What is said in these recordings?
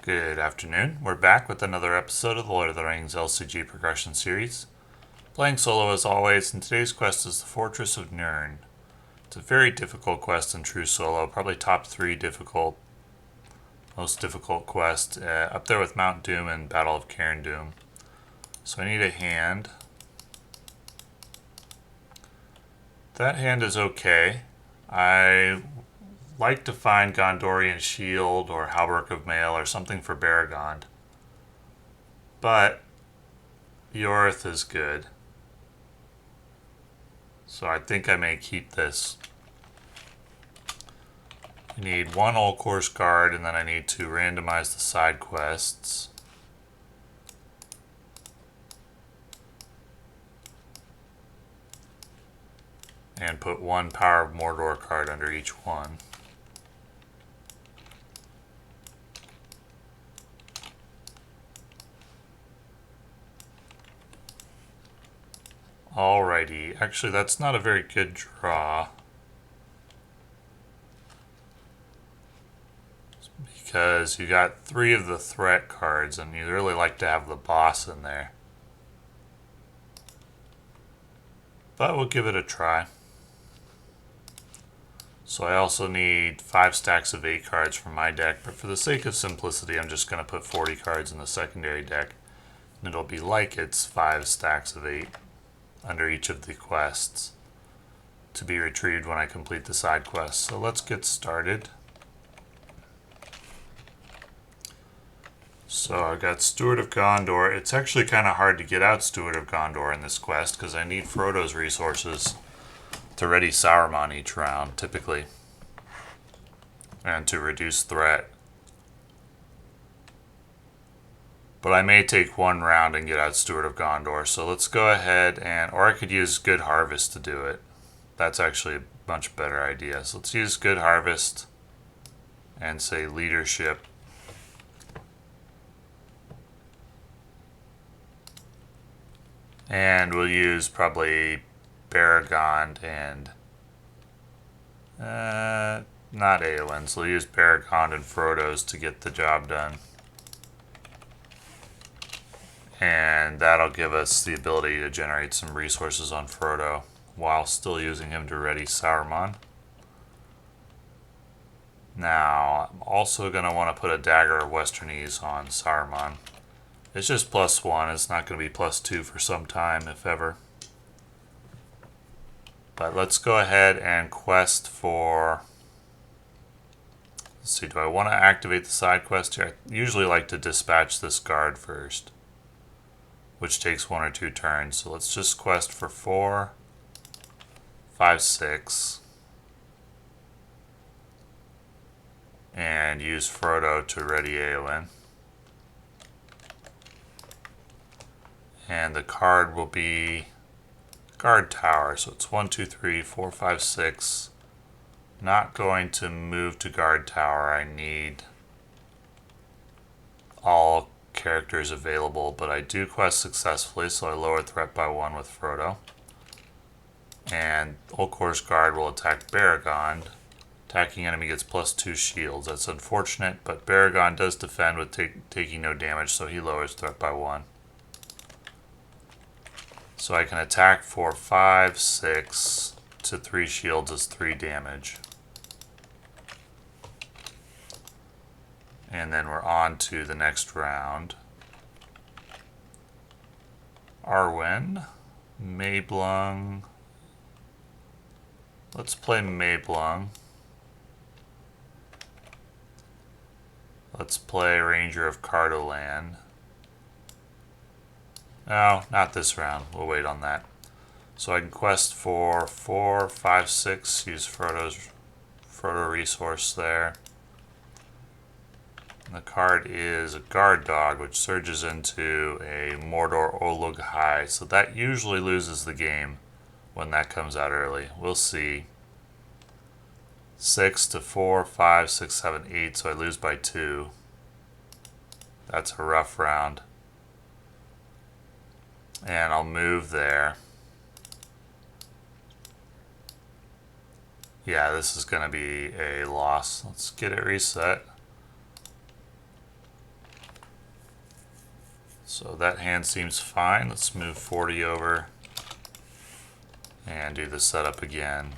Good afternoon. We're back with another episode of the Lord of the Rings LCG Progression Series. Playing solo as always, and today's quest is the Fortress of Nurn. It's a very difficult quest in true solo, probably top 3 difficult, most difficult quest, up there with Mount Doom and Battle of Carindum. So I need a hand. That hand is okay. I like to find Gondorian Shield or Hauberk of Mail or something for Beregond. But Ioreth is good. So I think I may keep this. I need 1 Old Course Guard, and then I need to randomize the side quests. And put 1 Power of Mordor card under each one. Alrighty, actually that's not a very good draw. Because you got 3 of the threat cards and you'd really like to have the boss in there. But we'll give it a try. So I also need 5 stacks of 8 cards from my deck, but for the sake of simplicity I'm just going to put 40 cards in the secondary deck. And it'll be like it's 5 stacks of 8. Under each of the quests to be retrieved when I complete the side quests. So let's get started. So I've got Steward of Gondor. It's actually kind of hard to get out Steward of Gondor in this quest because I need Frodo's resources to ready Saruman each round, typically. And to reduce threat. But I may take 1 round and get out Steward of Gondor. So let's go ahead and... Or I could use Good Harvest to do it. That's actually a much better idea. So let's use Good Harvest and say Leadership. And we'll use probably Beregond and... not Éowyn. So we'll use Beregond and Frodo's to get the job done. And that'll give us the ability to generate some resources on Frodo while still using him to ready Saruman. Now, I'm also going to want to put a Dagger of Westernese on Saruman. It's just +1. It's not going to be +2 for some time, if ever. But let's go ahead and quest for... Let's see, do I want to activate the side quest here? I usually like to dispatch this guard first, which takes 1 or 2 turns. So let's just quest for 4, 5, 6. And use Frodo to ready Éowyn. And the card will be Guard Tower. So it's 1, 2, 3, 4, 5, 6. Not going to move to Guard Tower. I need all characters available, but I do quest successfully, so I lower threat by 1 with Frodo. And Old Course Guard will attack Beregond. Attacking enemy gets +2 shields. That's unfortunate, but Beregond does defend with taking no damage, so he lowers threat by 1. So I can attack for 5, 6 to 3 shields as 3 damage. And then we're on to the next round. Arwen, Mablung. Let's play Mablung. Let's play Ranger of Cardolan. No, not this round. We'll wait on that. So I can quest for 4, 5, 6. Use Frodo resource there. The card is a Guard Dog, which surges into a Mordor Olug High. So that usually loses the game when that comes out early. We'll see. 6 to 4, 5, 6, 7, 8. So I lose by 2. That's a rough round. And I'll move there. Yeah, this is going to be a loss. Let's get it reset. So that hand seems fine. Let's move 40 over and do the setup again.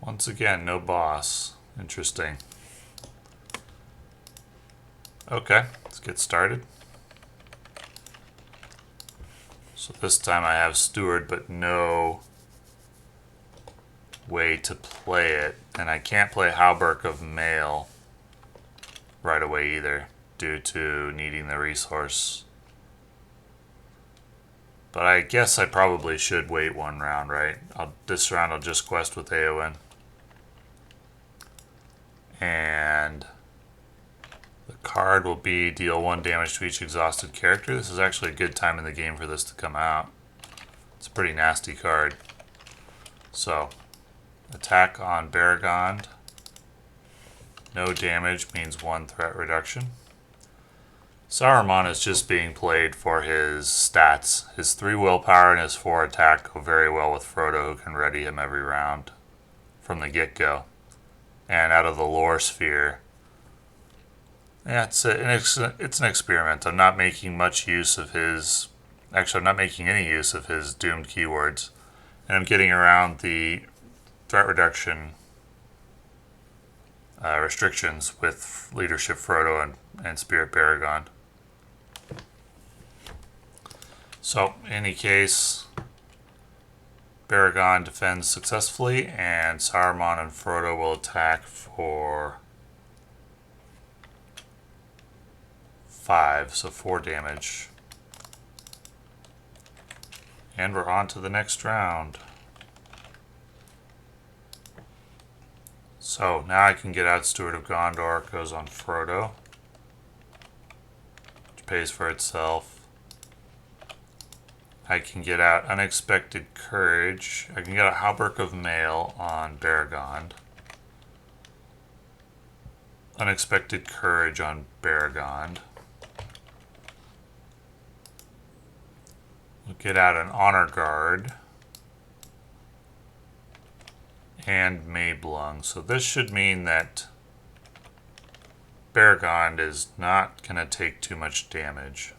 Once again, no boss. Interesting. Okay, let's get started. So this time I have Steward, but no way to play it. And I can't play Hauberk of Mail right away either, due to needing the resource. But I guess I probably should wait one round, right? This round I'll just quest with Éowyn. And the card will be deal 1 damage to each exhausted character. This is actually a good time in the game for this to come out. It's a pretty nasty card. So, attack on Beregond. No damage means 1 threat reduction. Saruman is just being played for his stats. His 3 willpower and his 4 attack go very well with Frodo, who can ready him every round from the get-go. And out of the lore sphere, yeah, it's an experiment. I'm not making much use of his... Actually, I'm not making any use of his doomed keywords. And I'm getting around the threat reduction restrictions with Leadership Frodo and Spirit Beregond. So, in any case, Beregond defends successfully, and Saruman and Frodo will attack for 5, so 4 damage. And we're on to the next round. So now I can get out Steward of Gondor. It goes on Frodo, which pays for itself. I can get out Unexpected Courage. I can get a Hauberk of Mail on Beregond. Unexpected Courage on Beregond. We'll get out an Honor Guard. And Mablung. So this should mean that Beregond is not going to take too much damage.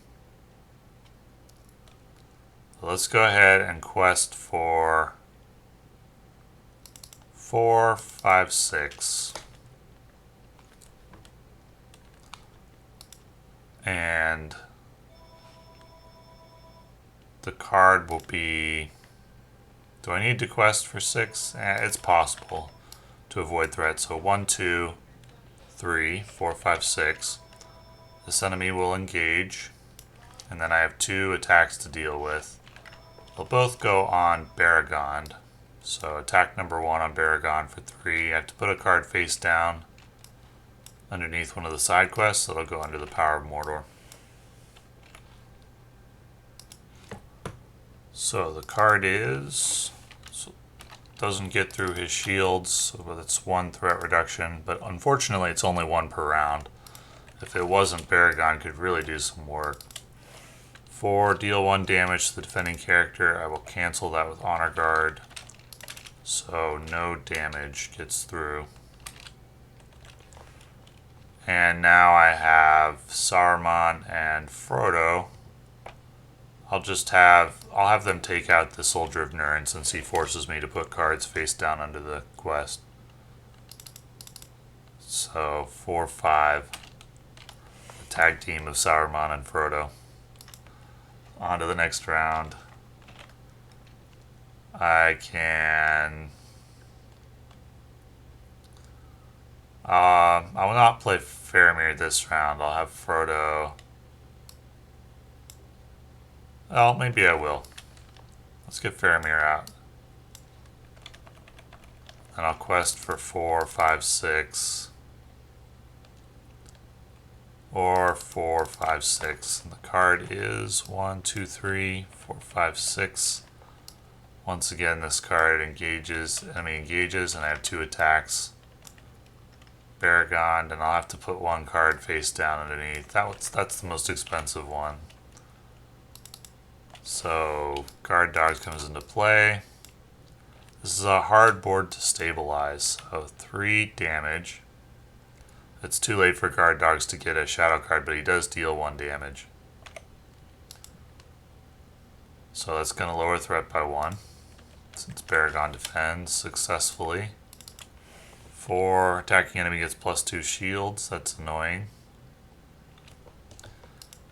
So let's go ahead and quest for 4, 5, 6. And the card will be... Do I need to quest for 6? It's possible to avoid threats. So 1, 2, 3, 4, 5, 6. This enemy will engage. And then I have 2 attacks to deal with. They'll both go on Beregond. So attack number 1 on Beregond for 3. I have to put a card face down underneath one of the side quests. That'll go under the Power of Mordor. So the card is... doesn't get through his shields, so it's 1 threat reduction, but unfortunately it's only 1 per round. If it wasn't, Beregond could really do some work. 4, deal 1 damage to the defending character. I will cancel that with Honor Guard, so no damage gets through. And now I have Saruman and Frodo. I'll have them take out the Soldier of Nurn since he forces me to put cards face down under the quest. So 4, 5. The tag team of Saruman and Frodo. On to the next round. I will not play Faramir this round. I'll have Frodo. Well, maybe I will. Let's get Faramir out. And I'll quest for 4, 5, 6. Or 4, 5, 6. And the card is 1, 2, 3, 4, 5, 6. Once again, this card engages, enemy engages, and I have 2 attacks. Beregond, and I'll have to put one card face down underneath. That's the most expensive one. So guard dogs comes into play. This is a hard board to stabilize, so 3 damage. It's too late for guard dogs to get a shadow card, but he does deal 1 damage. So that's going to lower threat by 1, since Beregond defends successfully. 4, attacking enemy gets +2 shields, that's annoying.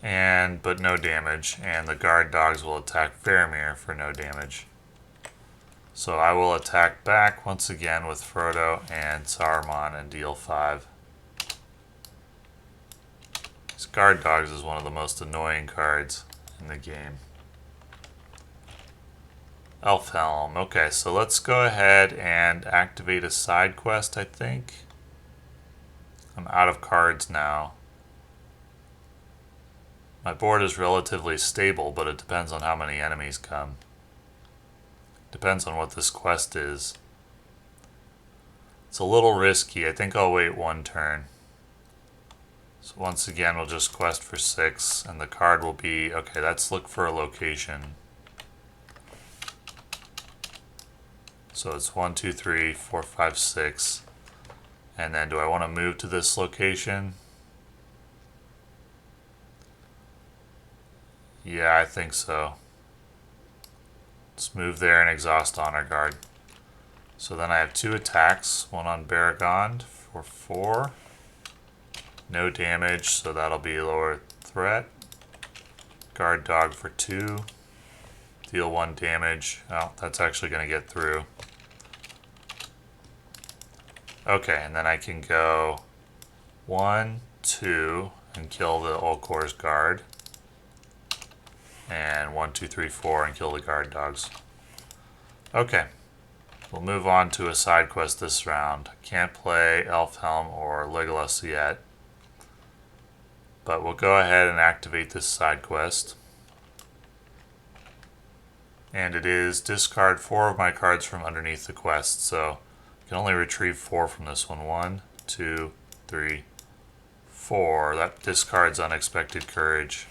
But no damage, and the guard dogs will attack Faramir for no damage. So I will attack back once again with Frodo and Saruman and deal 5. These guard dogs is one of the most annoying cards in the game. Elfhelm. Okay, so let's go ahead and activate a side quest, I think. I'm out of cards now. My board is relatively stable, but it depends on how many enemies come. Depends on what this quest is. It's a little risky. I think I'll wait 1 turn. So once again, we'll just quest for 6, and the card will be, okay, let's look for a location. So it's 1, 2, 3, 4, 5, 6. And then do I want to move to this location? Yeah, I think so. Let's move there and exhaust Honor Guard. So then I have 2 attacks, one on Beregond for 4. No damage, so that'll be lower threat. Guard Dog for 2. Deal 1 damage. Oh, that's actually going to get through. Okay, and then I can go 1, 2, and kill the Ulcor's guard. And 1, 2, 3, 4, and kill the guard dogs. Okay, we'll move on to a side quest this round. Can't play Elfhelm or Legolas yet, but we'll go ahead and activate this side quest. And it is discard 4 of my cards from underneath the quest, so I can only retrieve 4 from this one. 1, 2, 3, 4. That discards Unexpected Courage.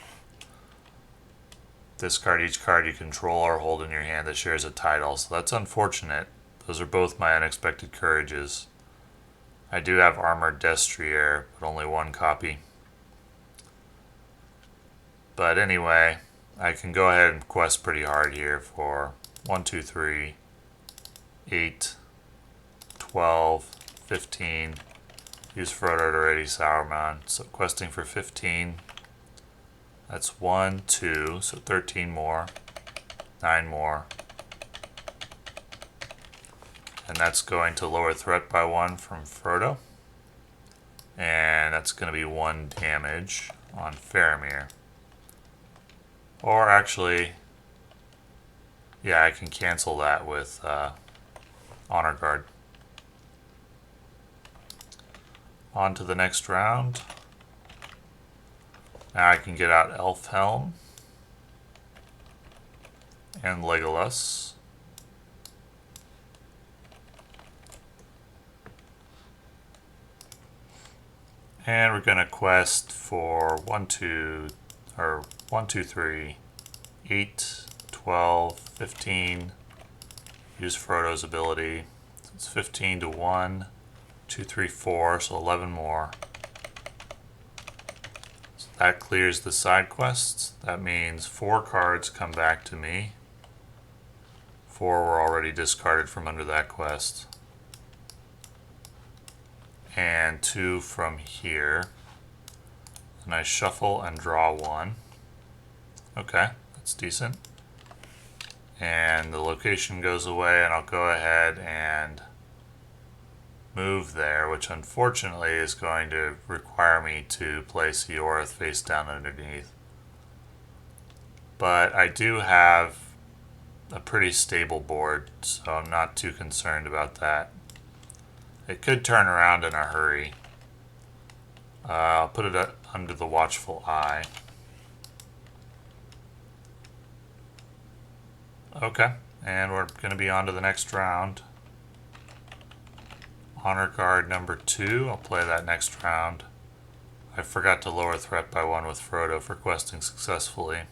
Discard each card you control or hold in your hand that shares a title, so that's unfortunate. Those are both my Unexpected Courages. I do have Armored Destrier, but only 1 copy. But anyway, I can go ahead and quest pretty hard here for 1, 2, 3, 8, 12, 15. Use Frodo to ready Saruman. So questing for 15. That's 1, 2, so 13 more. 9 more. And that's going to lower threat by 1 from Frodo. And that's going to be 1 damage on Faramir. Or actually, yeah, I can cancel that with Honor Guard. On to the next round. Now I can get out Elfhelm and Legolas. And we're going to quest for 1, 2, 3, 8, 12, 15. Use Frodo's ability. It's 15 to 1, 2, 3, 4, so 11 more. So that clears the side quests. That means 4 cards come back to me. 4 were already discarded from under that quest. And 2 from here. And I shuffle and draw 1. Okay, that's decent. And the location goes away, and I'll go ahead and move there, which unfortunately is going to require me to place Ioreth face down underneath. But I do have a pretty stable board, so I'm not too concerned about that. It could turn around in a hurry. I'll put it under the watchful eye. Okay, and we're going to be on to the next round. Honor Guard number 2. I'll play that next round. I forgot to lower threat by 1 with Frodo for questing successfully.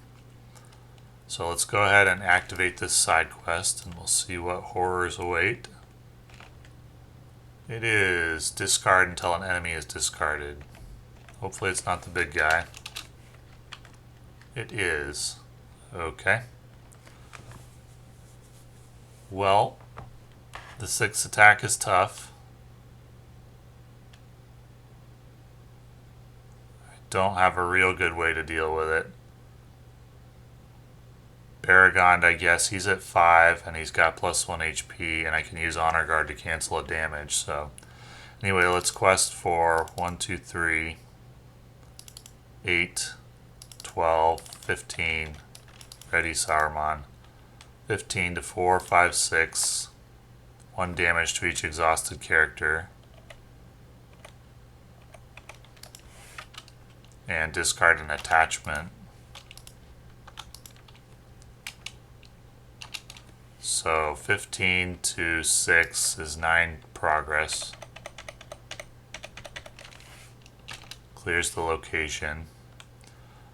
So let's go ahead and activate this side quest and we'll see what horrors await. It is discard until an enemy is discarded. Hopefully it's not the big guy. It is. Okay. Well, the 6th attack is tough. I don't have a real good way to deal with it. Beregond, I guess, he's at 5 and he's got +1 HP and I can use Honor Guard to cancel a damage. So anyway, let's quest for 1, 2, 3, 8, 12, 15. Ready, Saruman. 15 to 4, 5, 6. 1 damage to each exhausted character. And discard an attachment. So 15 to 6 is 9 progress. Clears the location.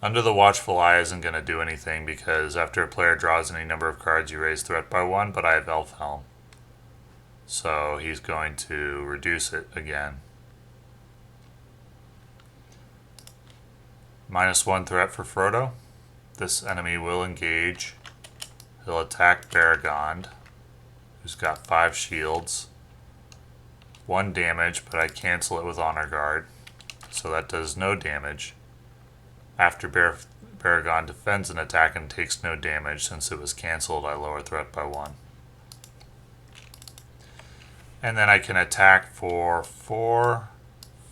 Under the Watchful Eye isn't going to do anything because after a player draws any number of cards you raise threat by 1, but I have Elfhelm. So he's going to reduce it again. -1 threat for Frodo. This enemy will engage. He'll attack Beregond, who's got 5 shields. 1 damage, but I cancel it with Honor Guard. So that does no damage. After Beregond defends an attack and takes no damage, since it was cancelled, I lower threat by 1. And then I can attack for 4,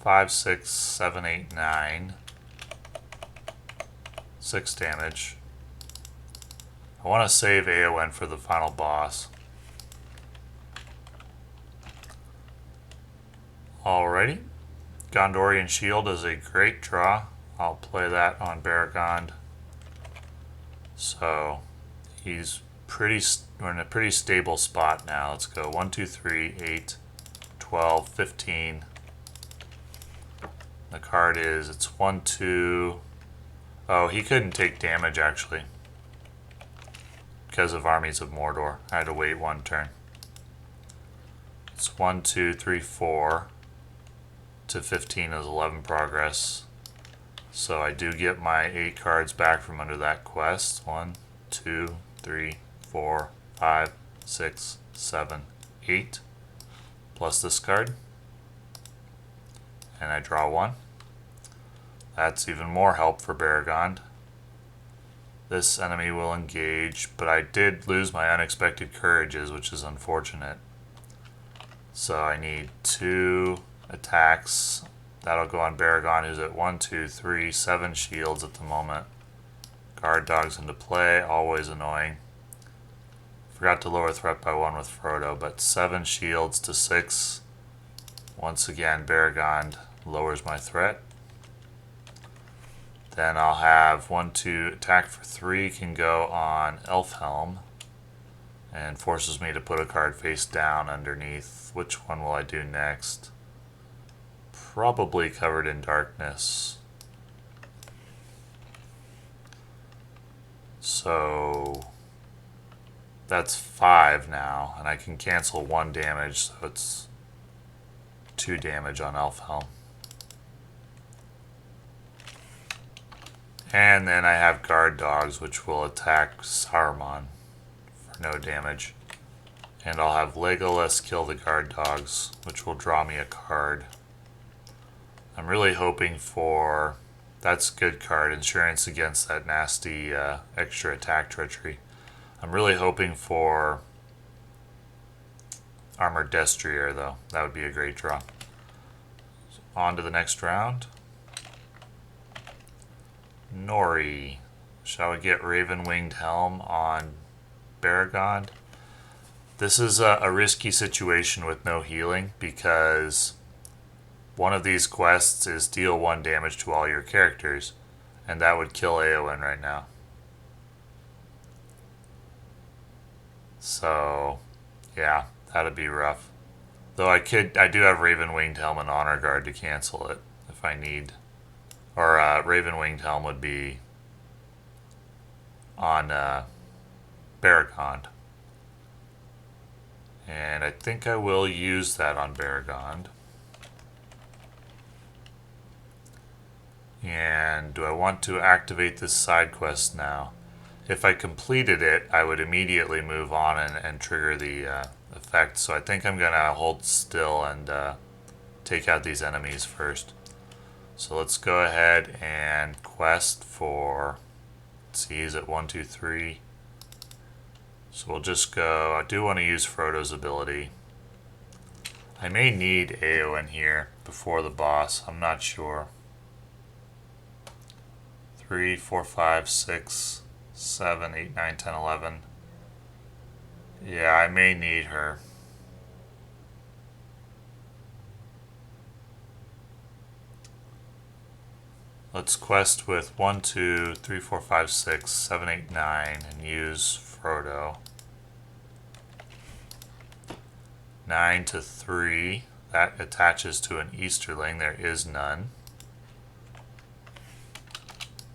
5, 6, 7, 8, 9. 6 damage. I want to save Éowyn for the final boss. Alrighty. Gondorian Shield is a great draw. I'll play that on Beregond. So we're in a pretty stable spot now. Let's go 1, 2, 3, 8, 12, 15. The card is, it's 1, 2. Oh, he couldn't take damage actually because of Armies of Mordor. I had to wait 1 turn. It's 1, 2, 3, 4 to 15 is 11 progress. So I do get my 8 cards back from under that quest. 1, 2, 3, 4, 5, 6, 7, 8. Plus this card. And I draw 1. That's even more help for Beregond. This enemy will engage, but I did lose my unexpected courages, which is unfortunate. So I need 2 attacks. That'll go on Beregond, who's at 1, 2, 3, 7 shields at the moment. Guard dogs into play, always annoying. Forgot to lower threat by 1 with Frodo, but 7 shields to 6. Once again, Beregond lowers my threat. Then I'll have 1, 2, attack for 3 can go on Elfhelm. And forces me to put a card face down underneath. Which one will I do next? Probably Covered in Darkness. So that's 5 now, and I can cancel 1 damage, so it's 2 damage on Elfhelm. And then I have guard dogs, which will attack Saruman for no damage. And I'll have Legolas kill the guard dogs, which will draw me a card. I'm really hoping for, that's a good card, insurance against that nasty extra attack treachery. I'm really hoping for Armored Destrier though. That would be a great draw. So on to the next round. Nori. Shall we get Raven-Winged Helm on Beregond? This is a risky situation with no healing because one of these quests is deal 1 damage to all your characters, and that would kill Éowyn right now. So, yeah, that'd be rough. Though I do have Raven-Winged Helm and Honor Guard to cancel it if I need. Or Raven-Winged Helm would be on Beregond. And I think I will use that on Beregond. And do I want to activate this side quest now? If I completed it, I would immediately move on and trigger the effect. So I think I'm going to hold still and take out these enemies first. So let's go ahead and quest for, let's see, he's at 1, 2, 3. So we'll just go, I do want to use Frodo's ability. I may need Éowyn here before the boss, I'm not sure. 3, 4, 5, 6, 7, 8, 9, 10, 11. Yeah, I may need her. Let's quest with 1, 2, 3, 4, 5, 6, 7, 8, 9 and use Frodo. 9 to 3. That attaches to an Easterling. There is none.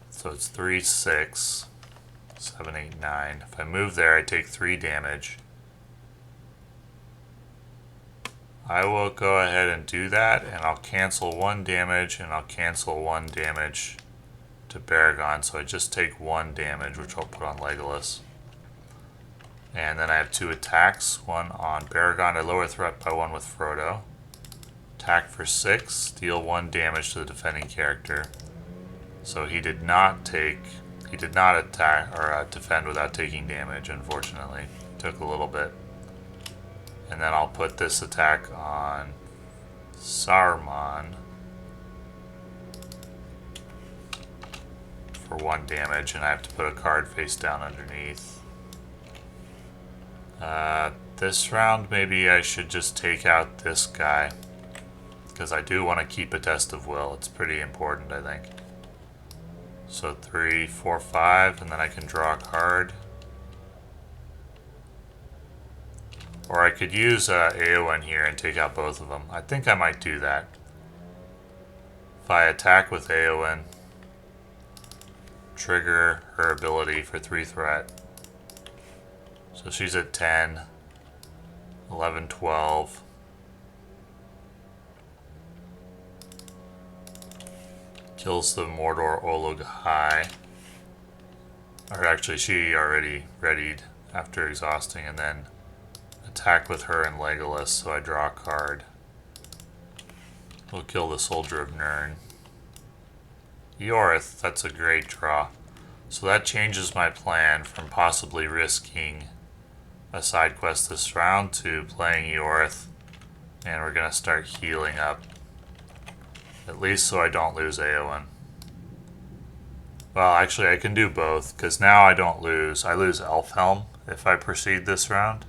So it's 3, 6, 7, 8, 9. If I move there, I take 3 damage. I will go ahead and do that, and I'll cancel 1 damage, and I'll cancel 1 damage to Beregond, so I just take 1 damage, which I'll put on Legolas. And then I have 2 attacks, one on Beregond. I lower threat by 1 with Frodo. Attack for 6, deal 1 damage to the defending character. So he did not attack or defend without taking damage, unfortunately. Took a little bit. And then I'll put this attack on Saruman for 1 damage, and I have to put a card face down underneath. This round, maybe I should just take out this guy, because I do want to keep a Test of Will. It's pretty important, I think. So 3, 4, 5, and then I can draw a card. Or I could use Éowyn here and take out both of them. I think I might do that. If I attack with Éowyn, trigger her ability for 3 threat. So she's at 10, 11, 12. Kills the Mordor Olog-hai. Or actually, she already readied after exhausting, and then attack with her and Legolas, so I draw a card. We'll kill the Soldier of Nurn. Ioreth, that's a great draw. So that changes my plan from possibly risking a side quest this round to playing Ioreth, and we're going to start healing up. At least so I don't lose Éowyn. Well, actually I can do both, because now I don't lose. I lose Elfhelm if I proceed this round.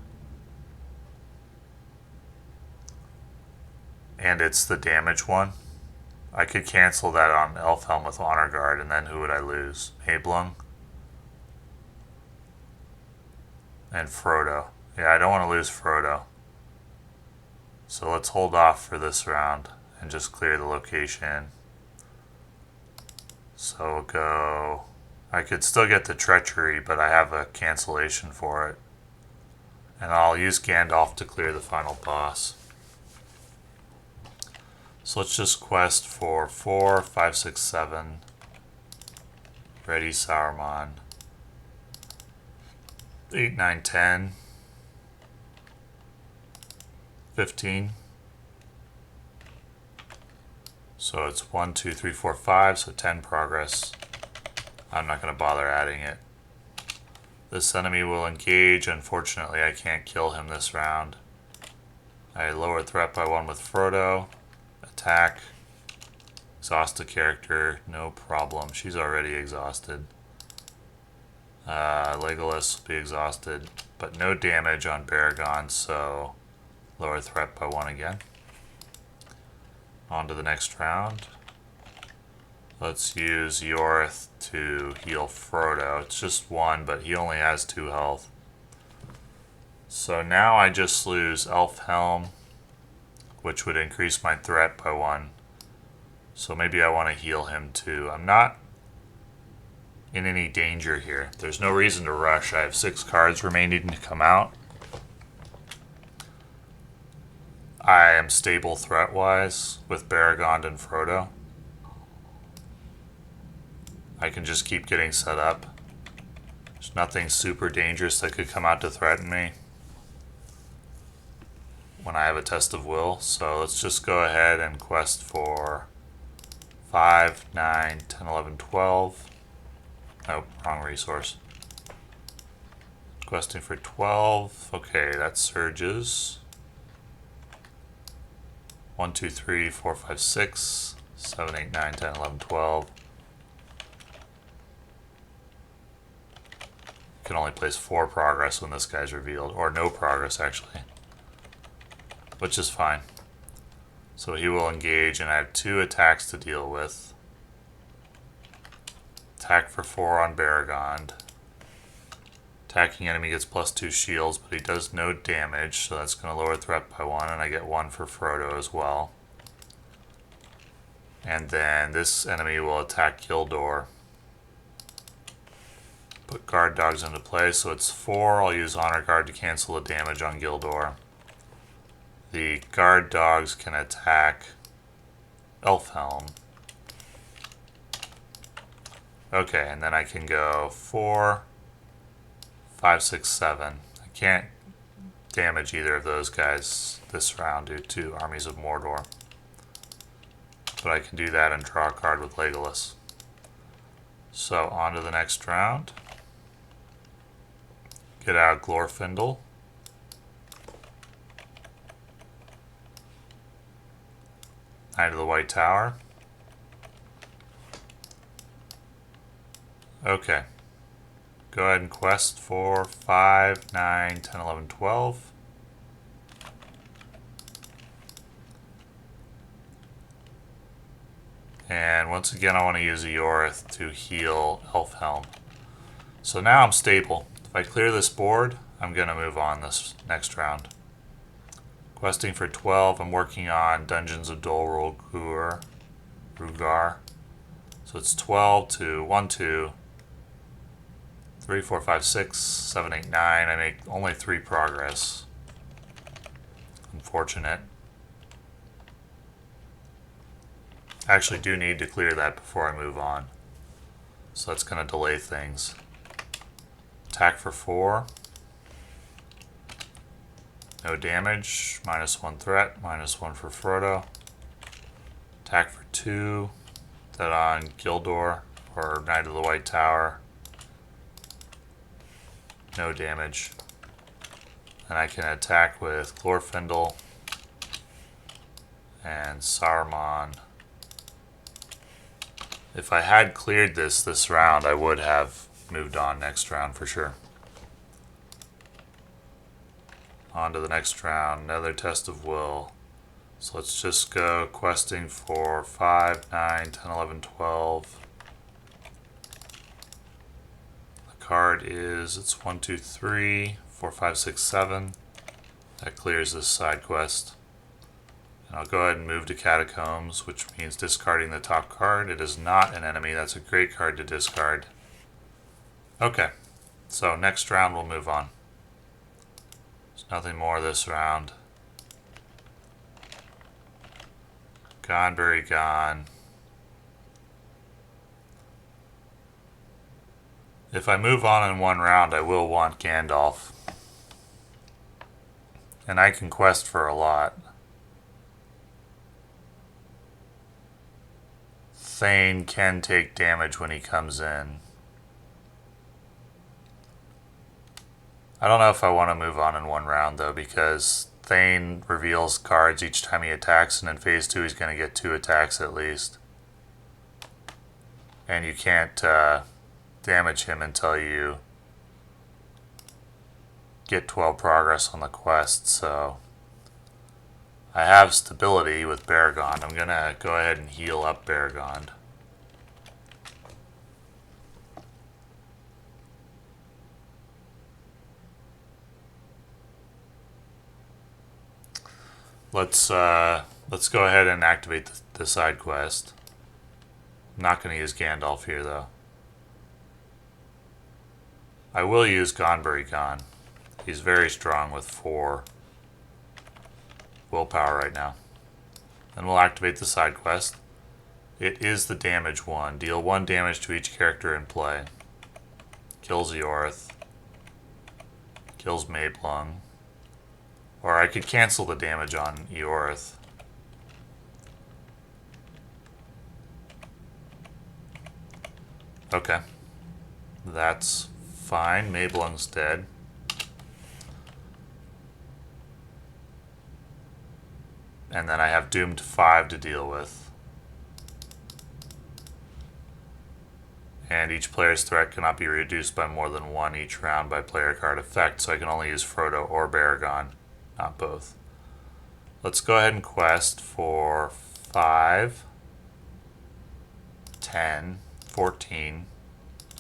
And it's the damage one. I could cancel that on Elfhelm with Honor Guard, and then who would I lose? Mablung? And Frodo. Yeah, I don't want to lose Frodo. So let's hold off for this round and just clear the location. So we'll go... I could still get the Treachery, but I have a cancellation for it. And I'll use Gandalf to clear the final boss. So let's just quest for 4, 5, 6, 7. Ready Saruman. 8, 9, 10. 15. So it's 1, 2, 3, 4, 5, so 10 progress. I'm not going to bother adding it. This enemy will engage. Unfortunately, I can't kill him this round. I lower threat by 1 with Frodo. Attack. Exhaust a character. No problem. She's already exhausted. Legolas will be exhausted. But no damage on Beregond, so lower threat by 1 again. On to the next round. Let's use Ioreth to heal Frodo. It's just 1, but he only has 2 health. So now I just lose Elfhelm which would increase my threat by 1. So maybe I want to heal him too. I'm not in any danger here. There's no reason to rush. I have 6 cards remaining to come out. I am stable threat-wise with Beregond and Frodo. I can just keep getting set up. There's nothing super dangerous that could come out to threaten me when I have a test of will. So let's just go ahead and quest for 5, 9, 10, 11, 12. Nope, wrong resource. Questing for 12. Okay, that surges. 1, 2, 3, 4, 5, 6, 7, 8, 9, 10, 11, 12. You can only place 4 progress when this guy's revealed, or no progress actually, which is fine. So he will engage, and I have 2 attacks to deal with. Attack for 4 on Beregond. Attacking enemy gets +2 shields, but he does no damage, so that's going to lower threat by 1, and I get 1 for Frodo as well. And then this enemy will attack Gildor. Put guard dogs into play, so it's 4. I'll use Honor Guard to cancel the damage on Gildor. The guard dogs can attack Elfhelm. Okay, and then I can go 4, 5, 6, 7. I can't damage either of those guys this round due to Armies of Mordor. But I can do that and draw a card with Legolas. So on to the next round. Get out Glorfindel. Knight of the White Tower. Okay. Go ahead and quest for 5, 9, 10, 11, 12. And once again, I want to use Ioreth to heal Elfhelm. So now I'm stable. If I clear this board, I'm going to move on this next round. Questing for 12, I'm working on Dungeons of Dol Rugar. So it's 12 to 1, 2, 3, 4, 5, 6, 7, 8, 9. I make only 3 progress. Unfortunate. I actually do need to clear that before I move on. So that's going to delay things. Attack for 4. No damage. -1 threat. -1 for Frodo. Attack for 2. That on Gildor or Knight of the White Tower. No damage. And I can attack with Glorfindel and Saruman. If I had cleared this round, I would have moved on next round for sure. On to the next round, another test of will. So let's just go questing for 5, 9, 10, 11, 12. The card is, it's 1, 2, 3, 4, 5, 6, 7. That clears this side quest. And I'll go ahead and move to Catacombs, which means discarding the top card. It is not an enemy. That's a great card to discard. Okay, so next round we'll move on. There's nothing more this round. Ghân-buri-Ghân. If I move on in one round, I will want Gandalf. And I can quest for a lot. Thane can take damage when he comes in. I don't know if I want to move on in one round though, because Thane reveals cards each time he attacks, and in phase 2 he's going to get 2 attacks at least. And you can't damage him until you get 12 progress on the quest, so I have stability with Beregond. I'm going to go ahead and heal up Beregond. Let's go ahead and activate the side quest. I'm not going to use Gandalf here though. I will use Ghân-buri-Ghân. He's very strong with 4 willpower right now. Then we'll activate the side quest. It is the damage one. Deal 1 damage to each character in play. Kills Ioreth. Kills Mablung. Or I could cancel the damage on Ioreth. Okay. That's fine. Mablung's dead. And then I have doomed 5 to deal with. And each player's threat cannot be reduced by more than 1 each round by player card effect, so I can only use Frodo or Beregond, not both. Let's go ahead and quest for 5, 10, 14,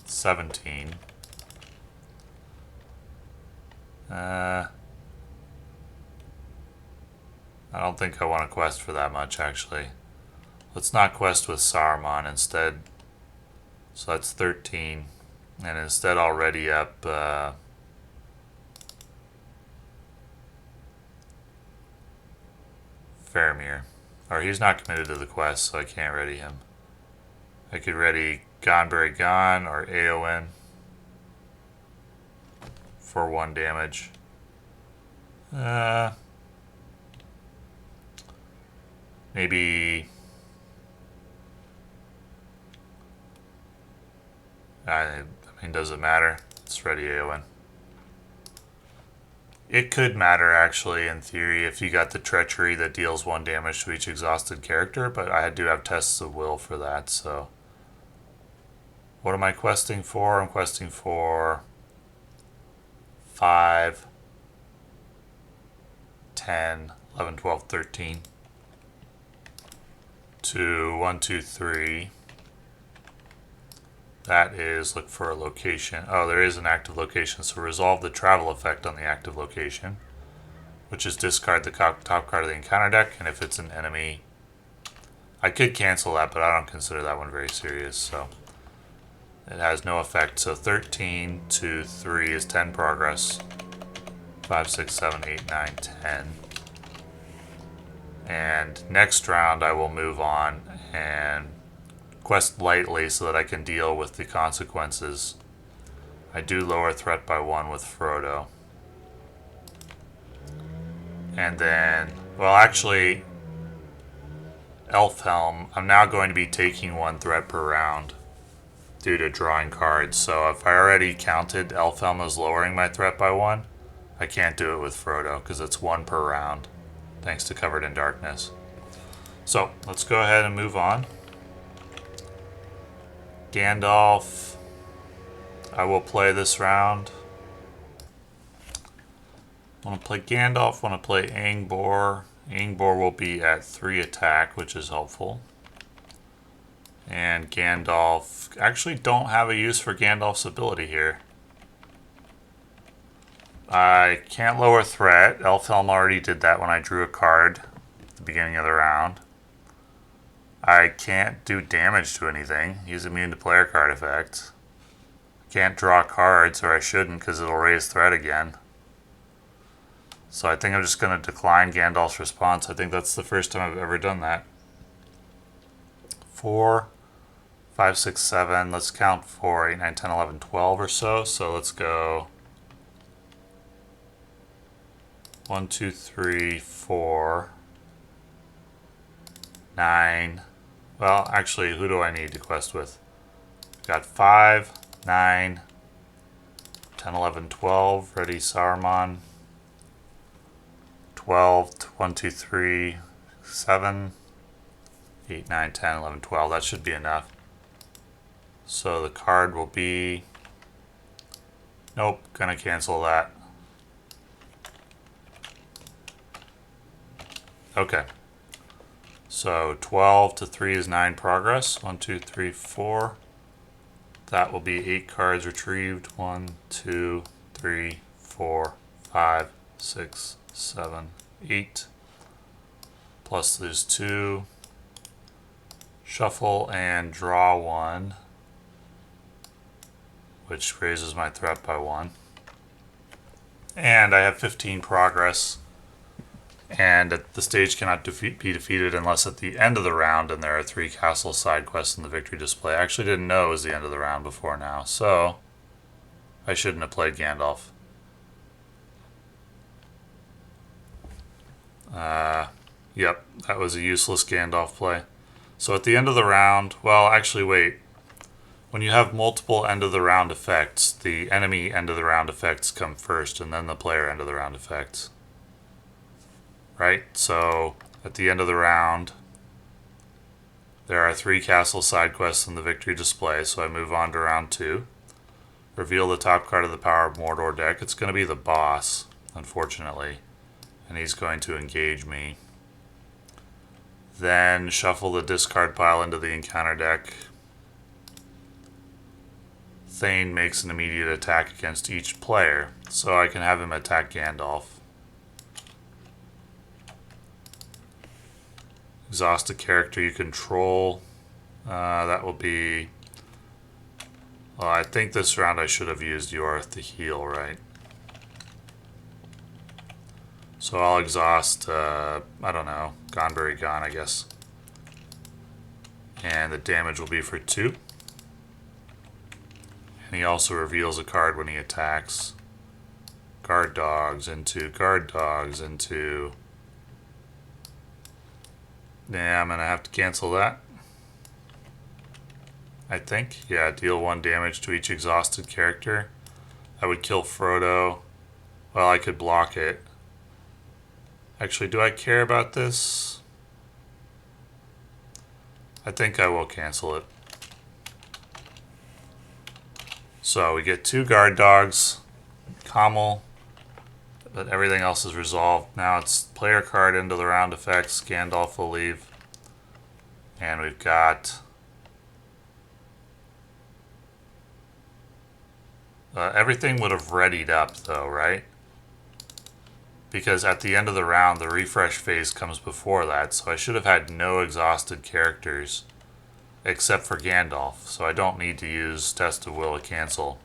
17. I don't think I want to quest for that much, actually. Let's not quest with Saruman instead. So that's 13. And instead I'll ready up Faramir. Or he's not committed to the quest, so I can't ready him. I could ready Ghân-buri-Ghân or Éowyn for 1 damage. Maybe... I mean, does it matter? Let's ready Éowyn. It could matter, actually, in theory, if you got the treachery that deals 1 damage to each exhausted character, but I do have tests of will for that, so... What am I questing for? I'm questing for 5, 10, 11, 12, 13. To 1, 2, 3. That is look for a location. Oh, there is an active location. So resolve the travel effect on the active location, which is discard the top card of the encounter deck, and if it's an enemy, I could cancel that, but I don't consider that one very serious, so it has no effect. So 13 to 3 is 10 progress. 5, 6, 7, 8, 9, 10. And next round I will move on and quest lightly so that I can deal with the consequences. I do lower threat by 1 with Frodo. And then, well, actually, Elfhelm, I'm now going to be taking 1 threat per round due to drawing cards. So if I already counted Elfhelm as lowering my threat by 1, I can't do it with Frodo because it's 1 per round, thanks to Covered in Darkness. So let's go ahead and move on. Gandalf, I will play this round. I want to play Gandalf, want to play Angbor. Angbor will be at 3 attack, which is helpful. And Gandalf, actually don't have a use for Gandalf's ability here. I can't lower threat. Elfhelm already did that when I drew a card at the beginning of the round. I can't do damage to anything. He's immune to player card effects. Can't draw cards, or I shouldn't because it'll raise threat again. So I think I'm just going to decline Gandalf's response. I think that's the first time I've ever done that. 4, 5, 6, 7. Let's count 4, 8, 9, 10, 11, 12 or so. So let's go 1, 2, 3, 4, 9. Well, actually, who do I need to quest with? Got 5, 9, 10, 11, 12. Ready Saruman. 12, 1, 2, 3, 7, 8, 9, 10, 11, 12. That should be enough. So the card will be... Nope, gonna cancel that. Okay. So 12 to 3 is 9 progress. 1, 2, 3, 4. That will be 8 cards retrieved. 1, 2, 3, 4, 5, 6, 7, 8. plus there's 2. Shuffle and draw 1, which raises my threat by 1. And I have 15 progress. And the stage cannot be defeated unless at the end of the round, and there are 3 castle side quests in the victory display. I actually didn't know it was the end of the round before now, so I shouldn't have played Gandalf. Yep, that was a useless Gandalf play. So at the end of the round, well, actually wait. When you have multiple end of the round effects, the enemy end of the round effects come first, and then the player end of the round effects. Right? So at the end of the round, there are 3 castle side quests in the victory display, so I move on to round 2. Reveal the top card of the Power of Mordor deck. It's going to be the boss, unfortunately, and he's going to engage me. Then shuffle the discard pile into the encounter deck. Thane makes an immediate attack against each player, so I can have him attack Gandalf. Exhaust a character you control. That will be... Well, I think this round I should have used Ioreth to heal, right? So I'll exhaust, I don't know, Ghân-buri-Ghân, I guess. And the damage will be for 2. And he also reveals a card when he attacks. Guard dogs into... Yeah, I'm going to have to cancel that. I think. Yeah, deal 1 damage to each exhausted character. I would kill Frodo. Well, I could block it. Actually, do I care about this? I think I will cancel it. So we get 2 guard dogs, Commel, but everything else is resolved. Now it's player card into the round effects. Gandalf will leave. And we've got... everything would have readied up though, right? Because at the end of the round, the refresh phase comes before that, so I should have had no exhausted characters except for Gandalf, so I don't need to use Test of Will to cancel.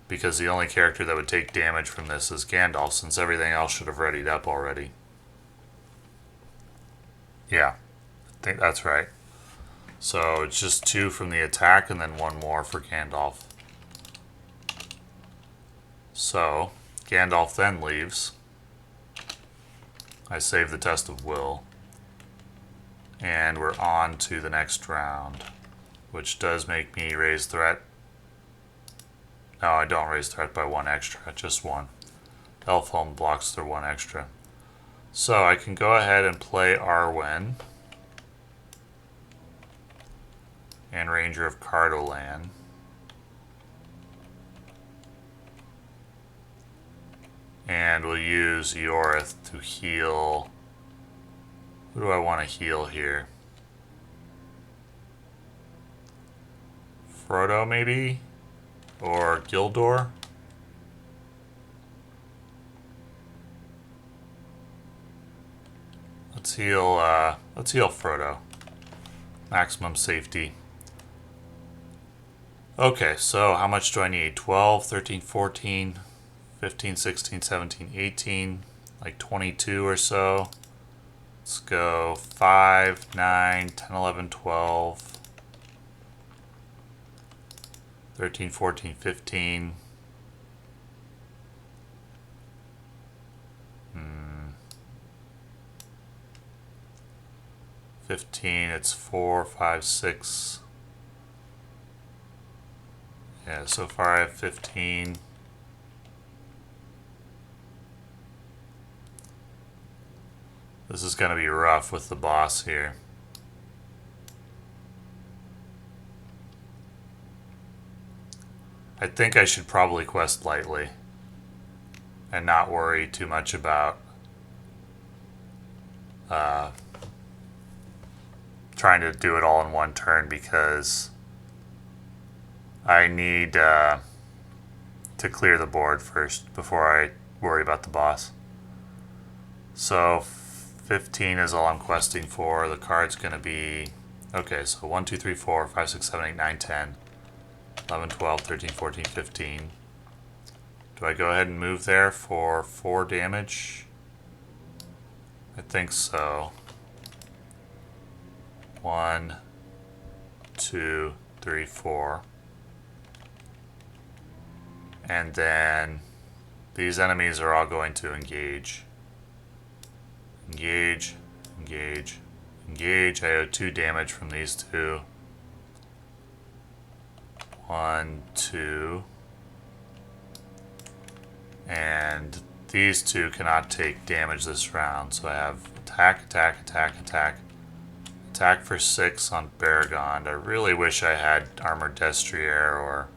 Because the only character that would take damage from this is Gandalf, since everything else should have readied up already. Yeah, I think that's right. So it's just 2 from the attack and then 1 more for Gandalf. So Gandalf then leaves. I save the Test of Will. And we're on to the next round, which does make me raise threat. No, I don't raise threat by 1 extra, just 1. Elfhelm blocks their 1 extra. So I can go ahead and play Arwen and Ranger of Cardolan. And we'll use Ioreth to heal. Who do I want to heal here? Frodo, maybe? Or Gildor? Let's heal Frodo. Maximum safety. Okay, so how much do I need? 12, 13, 14, 15, 16, 17, 18, like 22 or so. Let's go 5, 9, 10, 11, 12, 13, 14, 15. 15, it's 4, 5, 6. Yeah, so far I have 15. This is going to be rough with the boss here. I think I should probably quest lightly and not worry too much about trying to do it all in one turn, because I need to clear the board first before I worry about the boss. So 15 is all I'm questing for. The card's going to be... Okay, so 1, 2, 3, 4, 5, 6, 7, 8, 9, 10, 11, 12, 13, 14, 15. Do I go ahead and move there for 4 damage? I think so. 1, 2, 3, 4. And then these enemies are all going to engage. Engage, engage, engage. I owe 2 damage from these two. 1, 2. And these two cannot take damage this round. So I have attack, attack, attack, attack. Attack for 6 on Beregond. I really wish I had Armored Destrier or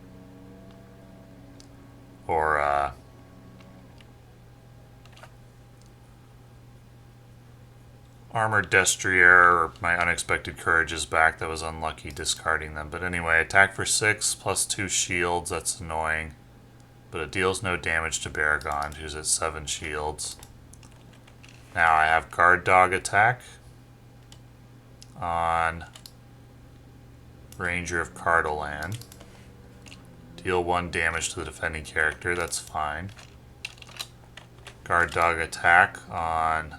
Armored Destrier, or my Unexpected Courage is back. That was unlucky discarding them. But anyway, attack for 6 plus 2 shields. That's annoying. But it deals no damage to Beregond, who's at 7 shields. Now I have Guard Dog attack on Ranger of Cardolan. Deal 1 damage to the defending character. That's fine. Guard Dog attack on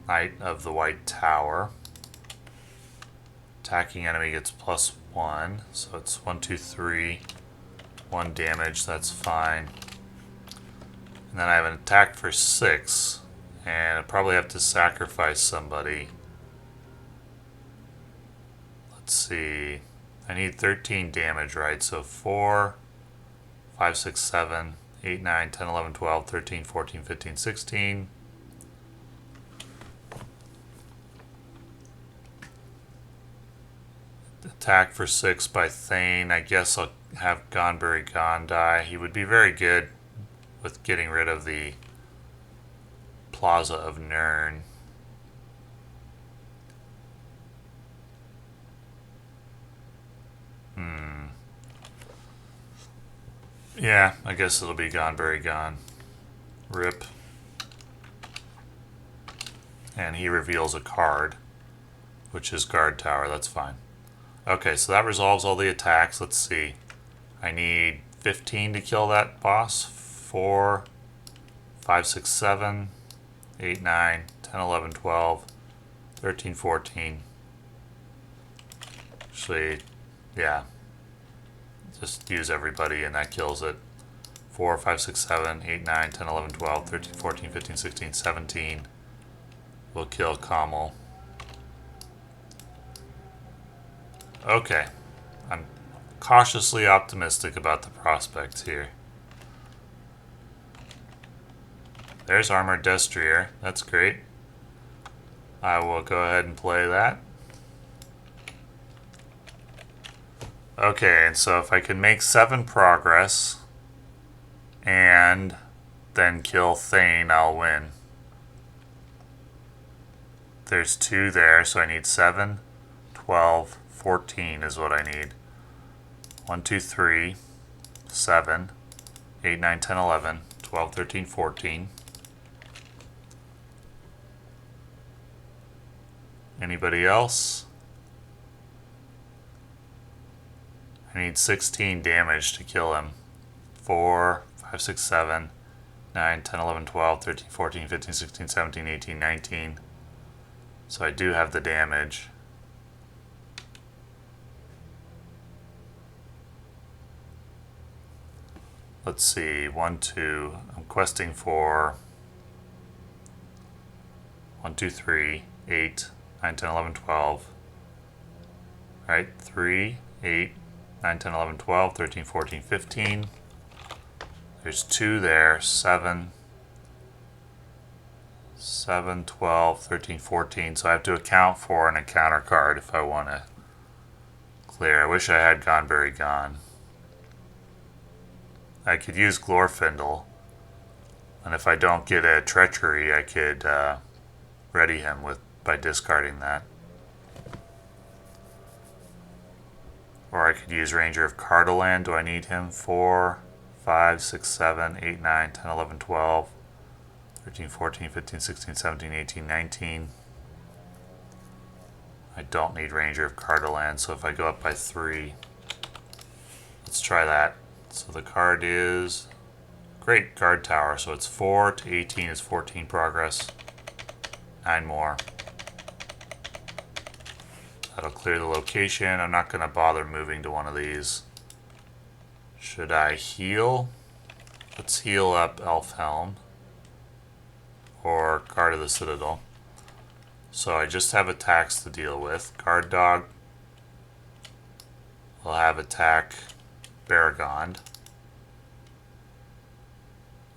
Knight of the White Tower. Attacking enemy gets +1, so it's 1, 2, 3, 1 damage, that's fine. And then I have an attack for 6, and I probably have to sacrifice somebody. Let's see, I need 13 damage, right? So 4, 5, 6, 7, 8, 9, 10, 11, 12, 13, 14, 15, 16. Attack for 6 by Thane. I guess I'll have Ghân-buri-Ghân die. He would be very good with getting rid of the Plaza of Nurn. Yeah, I guess it'll be Ghân-buri-Ghân. Rip. And he reveals a card, which is Guard Tower. That's fine. Okay, so that resolves all the attacks. Let's see. I need 15 to kill that boss. 4, 5, 6, 7, 8, 9, 10, 11, 12, 13, 14. Actually, yeah. Just use everybody and that kills it. 4, 5, 6, 7, 8, 9, 10, 11, 12, 13, 14, 15, 16, 17. Will kill Kamal. Okay. I'm cautiously optimistic about the prospects here. There's Armored Destrier. That's great. I will go ahead and play that. Okay, and so if I can make 7 progress and then kill Thane, I'll win. There's 2 there, so I need 7, 12, 14 is what I need. 1, 2, 3, 7, 8, 9, 10, 11, 12, 13, 14. Anybody else? I need 16 damage to kill him. 4, 5, 6, 7, 9, 10, 11, 12, 13, 14, 15, 16, 17, 18, 19. So I do have the damage. Let's see, 1, 2. I'm questing for 1, 2, 3, 8, 9, 10, 11, 12. Right, 3, 8, 9, 10, 11, 12, 13, 14, 15. There's 2 there, 7, 12, 13, 14. So I have to account for an encounter card if I want to clear. I wish I had Ghân-buri-Ghân. I could use Glorfindel. And if I don't get a Treachery, I could ready him by discarding that. Or I could use Ranger of Cardolan. Do I need him? 4, 5, 6, 7, 8, 9, 10, 11, 12, 13, 14, 15, 16, 17, 18, 19. I don't need Ranger of Cardolan, so if I go up by 3, let's try that. So the card is great guard tower, so it's 4 to 18 is 14 progress. 9 more. That'll clear the location. I'm not going to bother moving to one of these. Should I heal? Let's heal up Elfhelm or Guard of the Citadel. So I just have attacks to deal with. Guard Dog will have attack Beregond.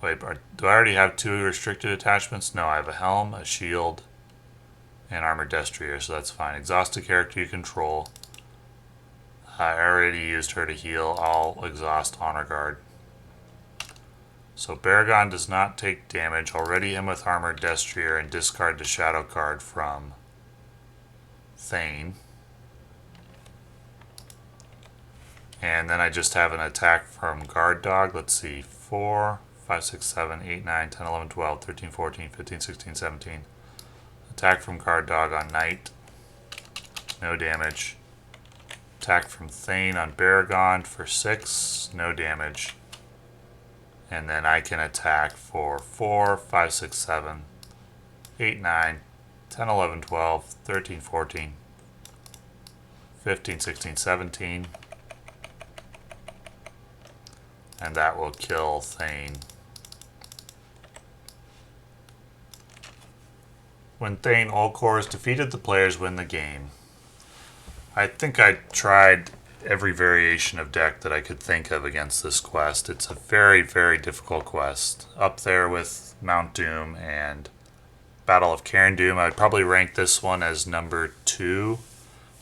Wait, do I already have 2 restricted attachments? No, I have a helm, a shield, and armored destrier, so that's fine. Exhaust a character you control. I already used her to heal. I'll exhaust Honor Guard. So Beregond does not take damage. I'll ready him with armored destrier and discard the shadow card from Thane. And then I just have an attack from Guard Dog. Let's see, 4, 5, 6, 7, 8, 9, 10, 11, 12, 13, 14, 15, 16, 17. Attack from Guard Dog on Knight. No damage. Attack from Thane on Beregond for 6. No damage. And then I can attack for 4, 5, 6, 7, 8, 9, 10, 11, 12, 13, 14, 15, 16, 17. And that will kill Thane. When Thane Ulcor is defeated, the players win the game. I think I tried every variation of deck that I could think of against this quest. It's a very, very difficult quest. Up there with Mount Doom and Battle of Cairn Doom. I'd probably rank this one as number 2.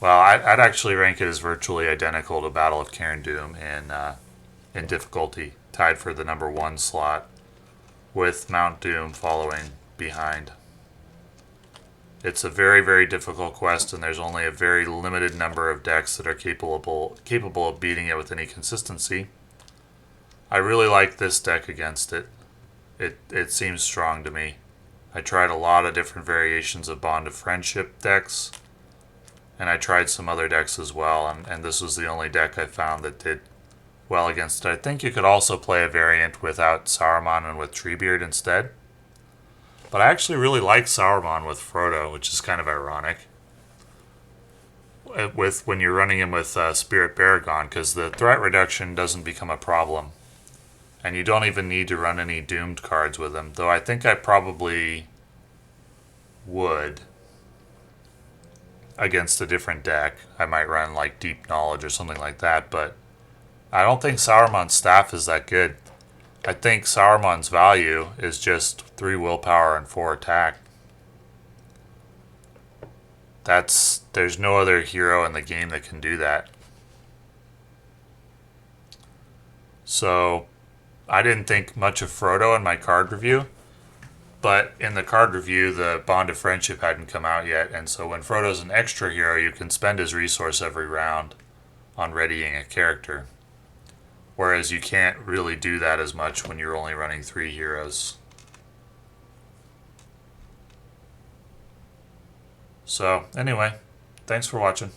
Well, I'd actually rank it as virtually identical to Battle of Cairn Doom in difficulty. Tied for the number 1 slot, with Mount Doom following behind. It's a very, very difficult quest, and there's only a very limited number of decks that are capable of beating it with any consistency. I really like this deck against it. It seems strong to me. I tried a lot of different variations of Bond of Friendship decks, and I tried some other decks as well, and this was the only deck I found that did well against it. I think you could also play a variant without Saruman and with Treebeard instead. But I actually really like Saruman with Frodo, which is kind of ironic. When you're running him with Spirit Beregond, because the threat reduction doesn't become a problem. And you don't even need to run any doomed cards with him. Though I think I probably would against a different deck. I might run like Deep Knowledge or something like that, but I don't think Saruman's staff is that good. I think Saruman's value is just 3 willpower and 4 attack. There's no other hero in the game that can do that. So I didn't think much of Frodo in my card review, but in the card review the Bond of Friendship hadn't come out yet, and so when Frodo's an extra hero you can spend his resource every round on readying a character. Whereas you can't really do that as much when you're only running 3 heroes. So, anyway, thanks for watching.